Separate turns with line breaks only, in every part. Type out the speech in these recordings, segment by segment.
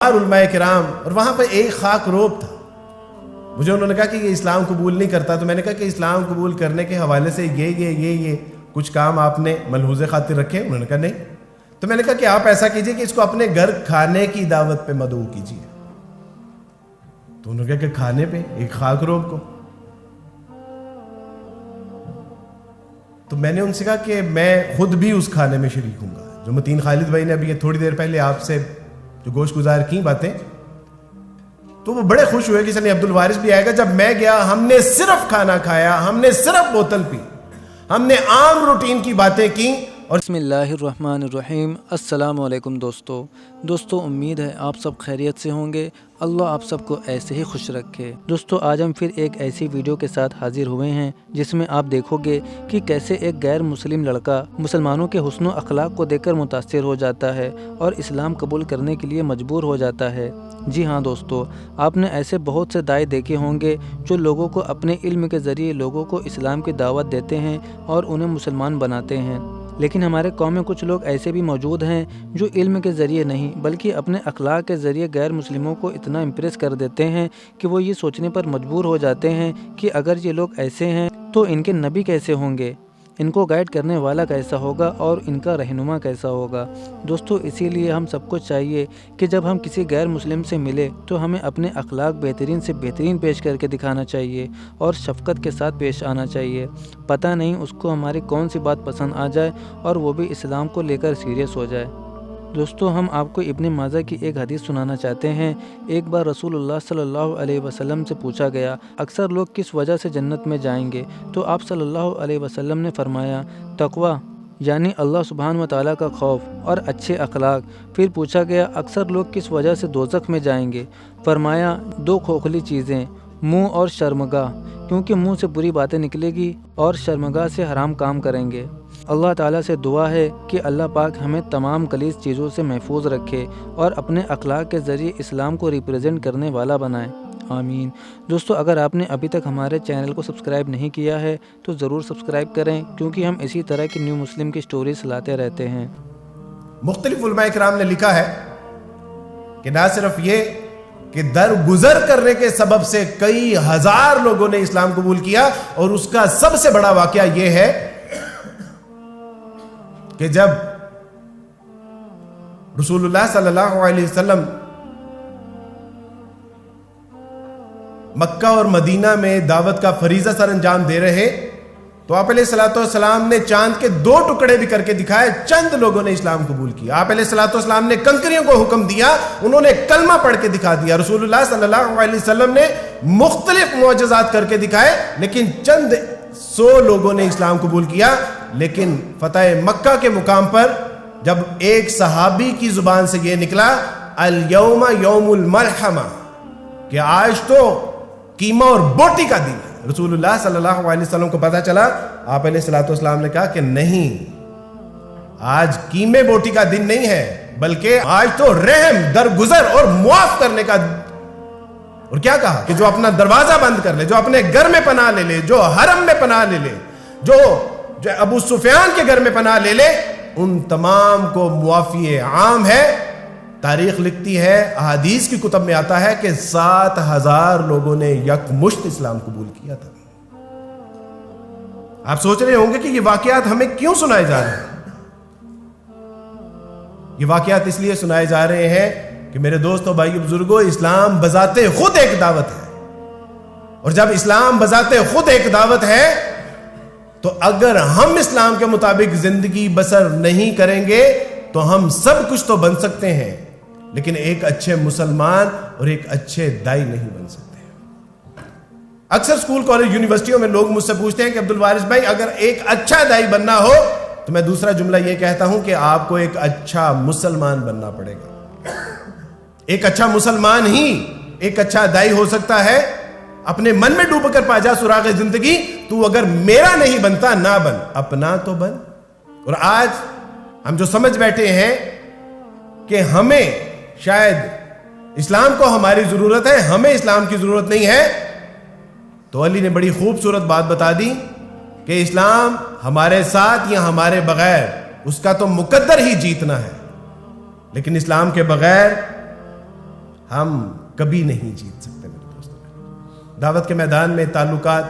علماء کرام، اور وہاں پہ ایک خاک روب تھا. مجھے انہوں نے کہا کہ یہ اسلام قبول نہیں کرتا، تو میں نے کہا کہ اسلام قبول کرنے کے حوالے سے یہ کچھ کام آپ نے ملحوظ خاطر رکھے؟ انہوں نے کہا نہیں. تو میں نے کہا کہ آپ ایسا کیجئے کہ اس کو اپنے گھر کھانے کی دعوت پہ مدعو کیجئے. تو انہوں نے کہا کہ کھانے پہ ایک خاک روب کو؟ تو میں نے ان سے کہا کہ میں خود بھی اس کھانے میں شریک ہوں گا. جو متین خالد بھائی نے ابھی تھوڑی دیر پہلے آپ سے جو گوشت گزار کی باتیں، تو وہ بڑے خوش ہوئے کہ سنی عبد الوارث بھی آئے گا. جب میں گیا، ہم نے صرف کھانا کھایا، ہم نے صرف بوتل پی، ہم نے عام روٹین کی باتیں کی. اور
بسم اللہ الرحمن الرحیم. السلام علیکم دوستو، امید ہے آپ سب خیریت سے ہوں گے. اللہ آپ سب کو ایسے ہی خوش رکھے. دوستو، آج ہم پھر ایک ایسی ویڈیو کے ساتھ حاضر ہوئے ہیں جس میں آپ دیکھو گے کہ کیسے ایک غیر مسلم لڑکا مسلمانوں کے حسن و اخلاق کو دیکھ کر متاثر ہو جاتا ہے اور اسلام قبول کرنے کے لیے مجبور ہو جاتا ہے. جی ہاں دوستو، آپ نے ایسے بہت سے داعی دیکھے ہوں گے جو لوگوں کو اپنے علم کے ذریعے لوگوں کو اسلام کی دعوت دیتے ہیں اور انہیں مسلمان بناتے ہیں. لیکن ہمارے قوم میں کچھ لوگ ایسے بھی موجود ہیں جو علم کے ذریعے نہیں بلکہ اپنے اخلاق کے ذریعے غیر مسلموں کو اتنا امپریس کر دیتے ہیں کہ وہ یہ سوچنے پر مجبور ہو جاتے ہیں کہ اگر یہ لوگ ایسے ہیں تو ان کے نبی کیسے ہوں گے، ان کو گائیڈ کرنے والا کیسا ہوگا اور ان کا رہنما کیسا ہوگا. دوستو، اسی لیے ہم سب کو چاہیے کہ جب ہم کسی غیر مسلم سے ملے تو ہمیں اپنے اخلاق بہترین سے بہترین پیش کر کے دکھانا چاہیے اور شفقت کے ساتھ پیش آنا چاہیے. پتہ نہیں اس کو ہماری کون سی بات پسند آ جائے اور وہ بھی اسلام کو لے کر سیریس ہو جائے. دوستو، ہم آپ کو ابن ماجہ کی ایک حدیث سنانا چاہتے ہیں. ایک بار رسول اللہ صلی اللہ علیہ وسلم سے پوچھا گیا، اکثر لوگ کس وجہ سے جنت میں جائیں گے؟ تو آپ صلی اللہ علیہ وسلم نے فرمایا، تقویٰ یعنی اللہ سبحانہ و تعالیٰ کا خوف اور اچھے اخلاق. پھر پوچھا گیا، اکثر لوگ کس وجہ سے دوزخ میں جائیں گے؟ فرمایا، دو کھوکھلی چیزیں، منہ اور شرمگاہ، کیونکہ منہ سے بری باتیں نکلے گی اور شرمگاہ سے حرام کام کریں گے. اللہ تعالیٰ سے دعا ہے کہ اللہ پاک ہمیں تمام غلیظ چیزوں سے محفوظ رکھے اور اپنے اخلاق کے ذریعے اسلام کو ریپریزنٹ کرنے والا بنائے. آمین. دوستو، اگر آپ نے ابھی تک ہمارے چینل کو سبسکرائب نہیں کیا ہے تو ضرور سبسکرائب کریں، کیونکہ ہم اسی طرح کی نیو مسلم کی سٹوریز لاتے رہتے ہیں.
مختلف علماء کرام نے لکھا ہے کہ نہ صرف یہ کہ درگزر کرنے کے سبب سے کئی ہزار لوگوں نے اسلام قبول کیا، اور اس کا سب سے بڑا واقعہ یہ ہے کہ جب رسول اللہ صلی اللہ علیہ وسلم مکہ اور مدینہ میں دعوت کا فریضہ سر انجام دے رہے تو آپ علیہ الصلوۃ والسلام نے چاند کے 2 ٹکڑے بھی کر کے دکھائے. چند لوگوں نے اسلام قبول کیا. آپ علیہ الصلوۃ والسلام نے کنکریوں کو حکم دیا، انہوں نے کلمہ پڑھ کے دکھا دیا. رسول اللہ صلی اللہ علیہ وسلم نے مختلف معجزات کر کے دکھائے، لیکن چند 100 لوگوں نے اسلام قبول کیا. لیکن فتح مکہ کے مقام پر جب ایک صحابی کی زبان سے یہ نکلا، الیوم یوم الملحمہ، کہ آج تو قیمہ اور بوٹی کا دن ہے، رسول اللہ صلی اللہ علیہ وسلم کو پتا چلا. آپ علیہ الصلوۃ والسلام نے کہا کہ نہیں، آج قیمے بوٹی کا دن نہیں ہے، بلکہ آج تو رحم، درگزر اور معاف کرنے کا. اور کیا کہا کہ جو اپنا دروازہ بند کر لے، جو اپنے گھر میں پناہ لے لے، جو حرم میں پناہ لے لے، جو ابو سفیان کے گھر میں پناہ لے لے، ان تمام کو معافی عام ہے. تاریخ لکھتی ہے، احادیث کی کتب میں آتا ہے کہ 7000 لوگوں نے یکمشت اسلام قبول کیا تھا. آپ سوچ رہے ہوں گے کہ یہ واقعات ہمیں کیوں سنائے جا رہے ہیں؟ یہ واقعات اس لیے سنائے جا رہے ہیں کہ میرے دوستوں، بھائیو، بزرگوں، اسلام بذات خود ایک دعوت ہے. اور جب اسلام بذات خود ایک دعوت ہے تو اگر ہم اسلام کے مطابق زندگی بسر نہیں کریں گے تو ہم سب کچھ تو بن سکتے ہیں، لیکن ایک اچھے مسلمان اور ایک اچھے دائی نہیں بن سکتے. اکثر اسکول، کالج، یونیورسٹیوں میں لوگ مجھ سے پوچھتے ہیں کہ عبد الوارث بھائی، اگر ایک اچھا دائی بننا ہو تو میں دوسرا جملہ یہ کہتا ہوں کہ آپ کو ایک اچھا مسلمان بننا پڑے گا. ایک اچھا مسلمان ہی ایک اچھا دائی ہو سکتا ہے. اپنے من میں ڈوب کر پا جا سراغ زندگی، تو اگر میرا نہیں بنتا نہ بن، اپنا تو بن. اور آج ہم جو سمجھ بیٹھے ہیں کہ ہمیں شاید اسلام کو ہماری ضرورت ہے، ہمیں اسلام کی ضرورت نہیں ہے، تو علی نے بڑی خوبصورت بات بتا دی کہ اسلام ہمارے ساتھ یا ہمارے بغیر، اس کا تو مقدر ہی جیتنا ہے. لیکن اسلام کے بغیر ہم کبھی نہیں جیت سکتے میرے دوستوں۔ دعوت کے میدان میں تعلقات،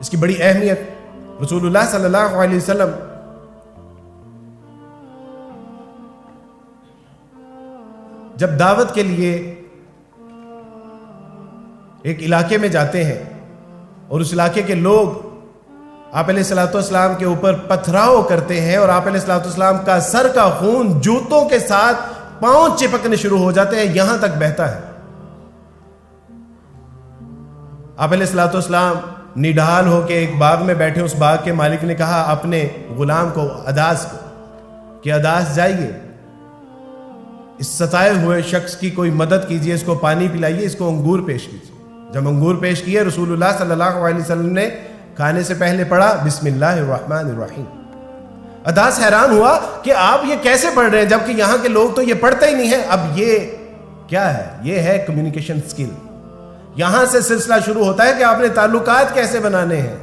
اس کی بڑی اہمیت۔ رسول اللہ صلی اللہ علیہ وسلم جب دعوت کے لیے ایک علاقے میں جاتے ہیں اور اس علاقے کے لوگ آپ علیہ الصلوۃ والسلام کے اوپر پتھراؤ کرتے ہیں اور آپ علیہ الصلوۃ والسلام کا سر کا خون جوتوں کے ساتھ پاؤں چپکنے شروع ہو جاتے ہیں، یہاں تک بہتا ہے۔ آپ علیہ الصلوۃ والسلام نڈھال ہو کے ایک باغ میں بیٹھے، اس باغ کے مالک نے کہا اپنے غلام کو اداس کو کہ اداس جائیے، اس ستائے ہوئے شخص کی کوئی مدد کیجیے، اس کو پانی پلائیے، اس کو انگور پیش کیجیے۔ جب انگور پیش کیے، رسول اللہ صلی اللہ علیہ وسلم نے کھانے سے پہلے پڑھا بسم اللہ الرحمن الرحیم۔ اداس حیران ہوا کہ آپ یہ کیسے پڑھ رہے ہیں جبکہ یہاں کے لوگ تو یہ پڑھتے ہی نہیں ہیں۔ اب یہ کیا ہے؟ یہ ہے کمیونیکیشن سکل۔ یہاں سے سلسلہ شروع ہوتا ہے کہ آپ نے تعلقات کیسے بنانے ہیں۔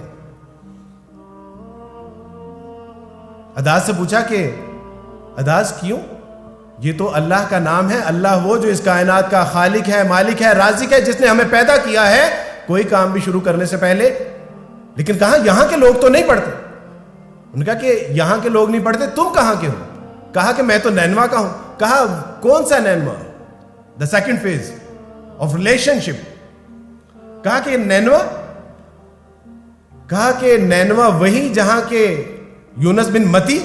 اداس سے پوچھا کہ اداس کیوں؟ یہ تو اللہ کا نام ہے، اللہ وہ جو اس کائنات کا خالق ہے، مالک ہے، رازق ہے، جس نے ہمیں پیدا کیا ہے کوئی کام بھی شروع کرنے سے پہلے۔ لیکن کہا یہاں کے لوگ تو نہیں پڑھتے۔ انہوں نے کہا کہ یہاں کے لوگ نہیں پڑھتے، تم کہاں کے ہو؟ کہا کہ میں تو نینوا کا ہوں۔ کہا کون سا نینوا؟ The second phase of relationship. کہا کہ نینوا؟ کہا کہ نینوا وہی جہاں کے یونس بن متی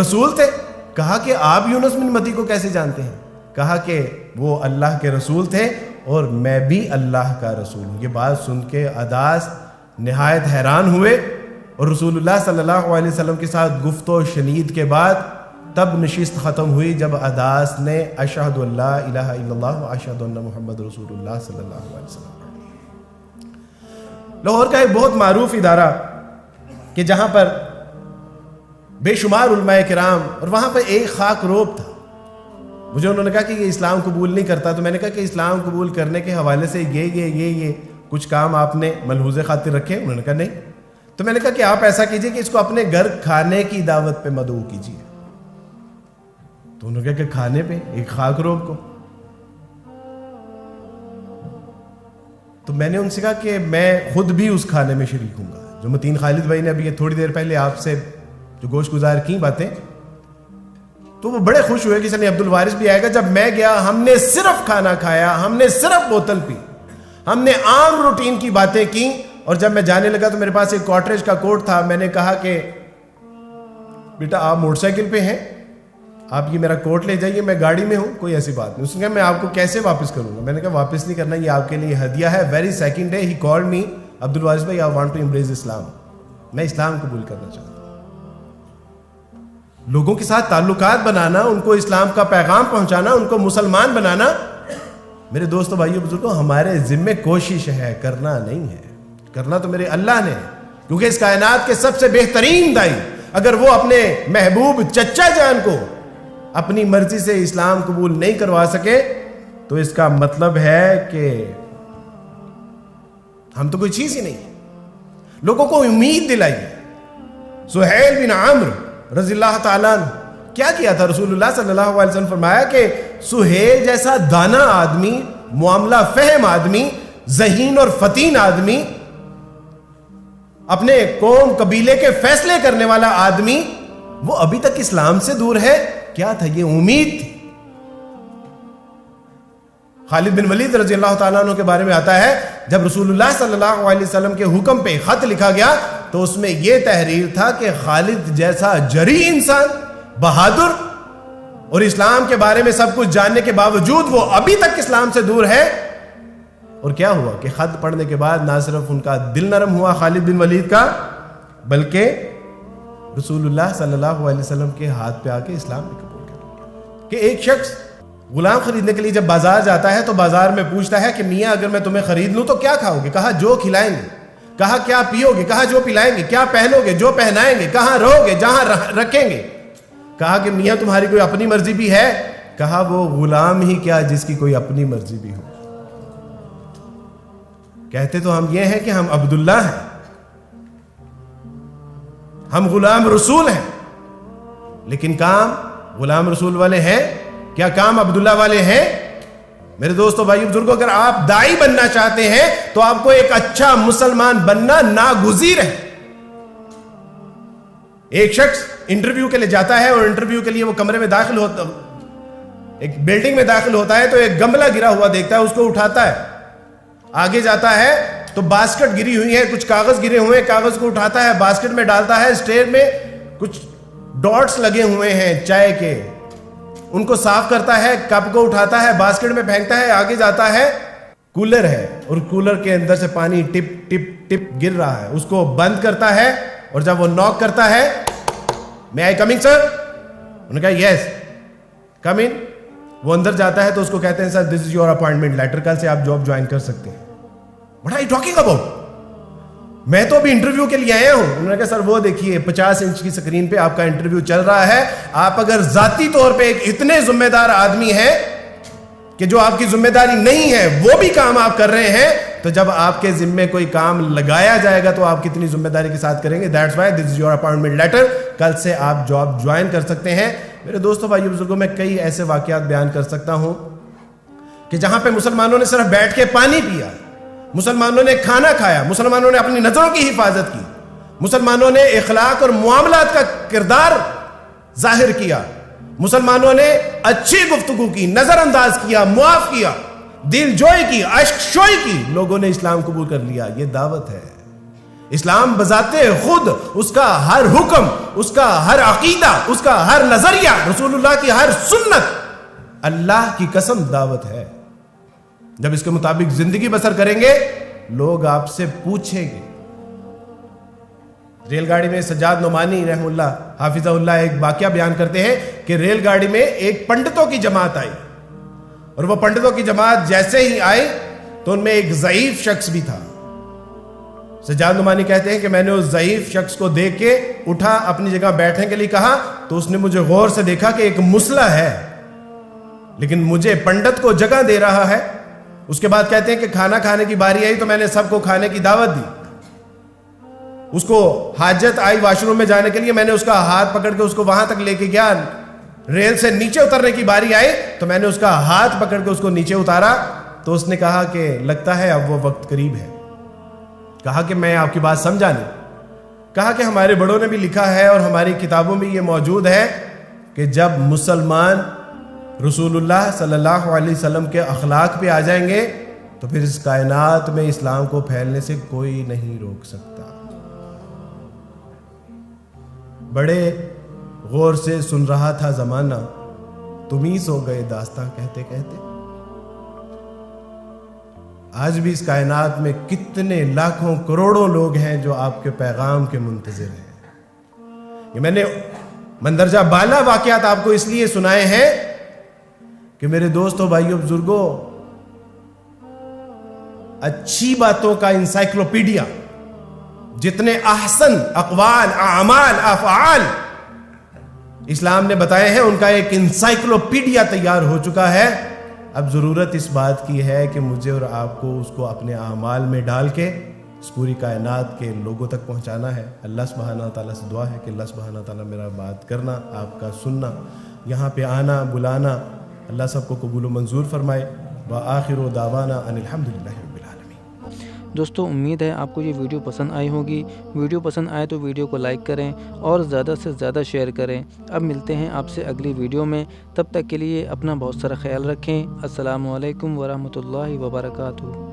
رسول تھے۔ کہا کہ آپ یونس بن متی کو کیسے جانتے ہیں؟ کہا کہ وہ اللہ کے رسول تھے اور میں بھی اللہ کا رسول ہوں۔ یہ بات سن کے اداس نہایت حیران ہوئے اور رسول اللہ صلی اللہ علیہ وسلم کے ساتھ گفت و شنید کے بعد تب نشست ختم ہوئی جب اداس نے اشہد ان لا الہ الا اللہ و اشہد ان محمد رسول اللہ صلی اللہ علیہ وسلم۔ لاہور کا ایک بہت معروف ادارہ کہ جہاں پر بے شمار علماء کرام، اور وہاں پہ ایک خاک روب تھا۔ مجھے انہوں نے کہا کہ یہ اسلام قبول نہیں کرتا، تو میں نے کہا کہ اسلام قبول کرنے کے حوالے سے یہ کچھ کام آپ نے ملحوظ خاطر رکھے؟ انہوں نے کہا نہیں۔ تو میں نے کہا کہ آپ ایسا کیجئے کہ اس کو اپنے گھر کھانے کی دعوت پہ مدعو کیجئے۔ تو انہوں نے کہا کہ کھانے پہ ایک خاک روب کو؟ تو میں نے ان سے کہا کہ میں خود بھی اس کھانے میں شریک ہوں گا۔ جو متین خالد بھائی نے ابھی یہ تھوڑی دیر پہلے آپ سے جو گوشت گزار کی باتیں، تو وہ بڑے خوش ہوئے کہ چلیں عبد الوارث بھی آئے گا۔ جب میں گیا ہم نے صرف کھانا کھایا، ہم نے صرف بوتل پی، ہم نے عام روٹین کی باتیں کی، اور جب میں جانے لگا تو میرے پاس ایک کاٹریج کا کوٹ تھا۔ میں نے کہا کہ بیٹا آپ موٹر سائیکل پہ ہیں، آپ یہ میرا کوٹ لے جائیے، میں گاڑی میں ہوں، کوئی ایسی بات نہیں۔ اس نے کہا میں آپ کو کیسے واپس کروں گا؟ میں نے کہا واپس نہیں کرنا، یہ آپ کے لیے ہدیہ ہے۔ Very second day he called me, عبد الوارث بھائی آئی وانٹ ٹو امبریس اسلام، میں اسلام قبول کرنا چاہتا ہوں۔ لوگوں کے ساتھ تعلقات بنانا، ان کو اسلام کا پیغام پہنچانا، ان کو مسلمان بنانا، میرے دوستوں بھائیوں بزرگوں، ہمارے ذمے کوشش ہے، کرنا نہیں ہے۔ کرنا تو میرے اللہ نے، کیونکہ اس کائنات کے سب سے بہترین دائی اگر وہ اپنے محبوب چچا جان کو اپنی مرضی سے اسلام قبول نہیں کروا سکے تو اس کا مطلب ہے کہ ہم تو کوئی چیز ہی نہیں۔ لوگوں کو امید دلائیے۔ سہیل بن عمرو رضی اللہ تعالیٰ عنہ کیا کیا تھا؟ رسول اللہ صلی اللہ علیہ وسلم فرمایا کہ سہیل جیسا دانا آدمی، معاملہ فہم آدمی، ذہین اور فتین آدمی، اپنے قوم قبیلے کے فیصلے کرنے والا آدمی، وہ ابھی تک اسلام سے دور ہے۔ کیا تھا؟ یہ امید تھی۔ خالد بن ولید رضی اللہ تعالیٰ عنہ کے بارے میں آتا ہے جب رسول اللہ صلی اللہ علیہ وسلم کے حکم پہ خط لکھا گیا تو اس میں یہ تحریر تھا کہ خالد جیسا جری انسان، بہادر اور اسلام کے بارے میں سب کچھ جاننے کے باوجود وہ ابھی تک اسلام سے دور ہے۔ اور کیا ہوا کہ خط پڑھنے کے بعد نہ صرف ان کا دل نرم ہوا خالد بن ولید کا، بلکہ رسول اللہ صلی اللہ علیہ وسلم کے ہاتھ پہ آ کے اسلام بھی قبول کر لیا۔ کہ ایک شخص غلام خریدنے کے لیے جب بازار جاتا ہے تو بازار میں پوچھتا ہے کہ میاں اگر میں تمہیں خرید لوں تو کیا کھاؤ گے؟ کہا جو کھلائیں گے۔ کہا کیا پیو گے؟ کہا جو پلائیں گے۔ کیا پہنو گے؟ جو پہنائیں گے۔ کہاں رہو گے؟ جہاں رکھیں گے۔ کہا کہ میاں تمہاری کوئی اپنی مرضی بھی ہے؟ کہا وہ غلام ہی کیا جس کی کوئی اپنی مرضی بھی ہو۔ کہتے تو ہم یہ ہیں کہ ہم عبداللہ ہیں، ہم غلام رسول ہیں، لیکن کام غلام رسول والے ہیں؟ کیا کام عبداللہ والے ہیں؟ میرے دوستوں بھائیو بزرگوں، اگر آپ دائی بننا چاہتے ہیں تو آپ کو ایک اچھا مسلمان بننا ناگزیر ہے۔ ایک شخص انٹرویو کے لیے جاتا ہے اور انٹرویو کے لیے وہ کمرے میں داخل ہوتا، ایک بلڈنگ میں داخل ہوتا ہے تو ایک گملہ گرا ہوا دیکھتا ہے، اس کو اٹھاتا ہے، آگے جاتا ہے تو باسکٹ گری ہوئی ہے، کچھ کاغذ گرے ہوئے ہیں، کاغذ کو اٹھاتا ہے، باسکٹ میں ڈالتا ہے، اسٹیر میں کچھ ڈاٹس لگے ہوئے ہیں چائے کے، ان کو صاف کرتا ہے، کپ کو اٹھاتا ہے، باسکٹ میں پھینکتا ہے، آگے جاتا ہے، کولر ہے اور کولر کے اندر سے پانی ٹپ ٹپ ٹپ گر رہا ہے، اس کو بند کرتا ہے اور جب وہ ناک کرتا ہے، may I come in sir؟ انہوں نے کہا یس کم ان۔ وہ اندر جاتا ہے تو اس کو کہتے ہیں سر دس از یور اپوائنٹمنٹ لیٹر، کل سے آپ جاب جوائن کر سکتے ہیں۔ What are you talking about؟ میں تو ابھی انٹرویو کے لیے آیا ہوں۔ انہوں نے کہا سر وہ دیکھیے 50 انچ کی سکرین پہ آپ کا انٹرویو چل رہا ہے، آپ اگر ذاتی طور پہ ایک اتنے ذمہ دار آدمی ہیں کہ جو آپ کی ذمہ داری نہیں ہے وہ بھی کام آپ کر رہے ہیں، تو جب آپ کے ذمے کوئی کام لگایا جائے گا تو آپ کتنی ذمہ داری کے ساتھ کریں گے۔ That's why this is your appointment letter، کل سے آپ جاب جوائن کر سکتے ہیں۔ میرے دوستوں بھائیو بزرگوں، میں کئی ایسے واقعات بیان کر سکتا ہوں کہ جہاں پہ مسلمانوں نے صرف بیٹھ کے پانی پیا، مسلمانوں نے کھانا کھایا، مسلمانوں نے اپنی نظروں کی حفاظت کی، مسلمانوں نے اخلاق اور معاملات کا کردار ظاہر کیا، مسلمانوں نے اچھی گفتگو کی، نظر انداز کیا، معاف کیا، دل جوئی کی، عشق شوئی کی، لوگوں نے اسلام قبول کر لیا۔ یہ دعوت ہے۔ اسلام بذات خود، اس کا ہر حکم، اس کا ہر عقیدہ، اس کا ہر نظریہ، رسول اللہ کی ہر سنت، اللہ کی قسم دعوت ہے۔ جب اس کے مطابق زندگی بسر کریں گے، لوگ آپ سے پوچھیں گے۔ ریل گاڑی میں سجاد نعمانی رحم اللہ حافظہ اللہ ایک واقعہ بیان کرتے ہیں کہ ریل گاڑی میں ایک پنڈتوں کی جماعت آئی، اور وہ پنڈتوں کی جماعت جیسے ہی آئی تو ان میں ایک ضعیف شخص بھی تھا۔ سجاد نعمانی کہتے ہیں کہ میں نے اس ضعیف شخص کو دیکھ کے اٹھا، اپنی جگہ بیٹھنے کے لیے کہا تو اس نے مجھے غور سے دیکھا کہ ایک مسلح ہے لیکن مجھے پنڈت کو جگہ دے رہا ہے۔ اس کے بعد کہتے ہیں کہ کھانا کھانے کی باری آئی تو میں نے سب کو کھانے کی دعوت دی۔ اس کو حاجت آئی واش روم میں جانے کے لیے، میں نے اس کا ہاتھ پکڑ کے اس کو وہاں تک لے کے گیا۔ ریل سے نیچے اترنے کی باری آئی تو میں نے اس کا ہاتھ پکڑ کے اس کو نیچے اتارا، تو اس نے کہا کہ لگتا ہے اب وہ وقت قریب ہے۔ کہا کہ میں آپ کی بات سمجھا نہیں۔ کہا کہ ہمارے بڑوں نے بھی لکھا ہے اور ہماری کتابوں میں یہ موجود ہے کہ جب مسلمان رسول اللہ صلی اللہ علیہ وسلم کے اخلاق پہ آ جائیں گے تو پھر اس کائنات میں اسلام کو پھیلنے سے کوئی نہیں روک سکتا۔ بڑے غور سے سن رہا تھا زمانہ، تم ہی سو گئے داستاں کہتے کہتے۔ آج بھی اس کائنات میں کتنے لاکھوں کروڑوں لوگ ہیں جو آپ کے پیغام کے منتظر ہیں۔ یہ میں نے مندرجہ بالا واقعات آپ کو اس لیے سنائے ہیں کہ میرے دوستوں بھائیوں بزرگوں، اچھی باتوں کا انسائکلوپیڈیا، جتنے احسن اقوال، اعمال، افعال اسلام نے بتائے ہیں، ان کا ایک انسائکلوپیڈیا تیار ہو چکا ہے۔ اب ضرورت اس بات کی ہے کہ مجھے اور آپ کو اس کو اپنے اعمال میں ڈال کے اس پوری کائنات کے لوگوں تک پہنچانا ہے۔ اللہ سبحانہ تعالیٰ سے دعا ہے کہ اللہ سبحانہ تعالیٰ میرا بات کرنا، آپ کا سننا، یہاں پہ آنا، بلانا، اللہ سب کو قبول و منظور فرمائے۔ وآخر دعوانا ان الحمدللہ رب العالمین۔
دوستو امید ہے آپ کو یہ ویڈیو پسند آئی ہوگی۔ ویڈیو پسند آئے تو ویڈیو کو لائک کریں اور زیادہ سے زیادہ شیئر کریں۔ اب ملتے ہیں آپ سے اگلی ویڈیو میں، تب تک کے لیے اپنا بہت سارا خیال رکھیں۔ السلام علیکم ورحمۃ اللہ وبرکاتہ۔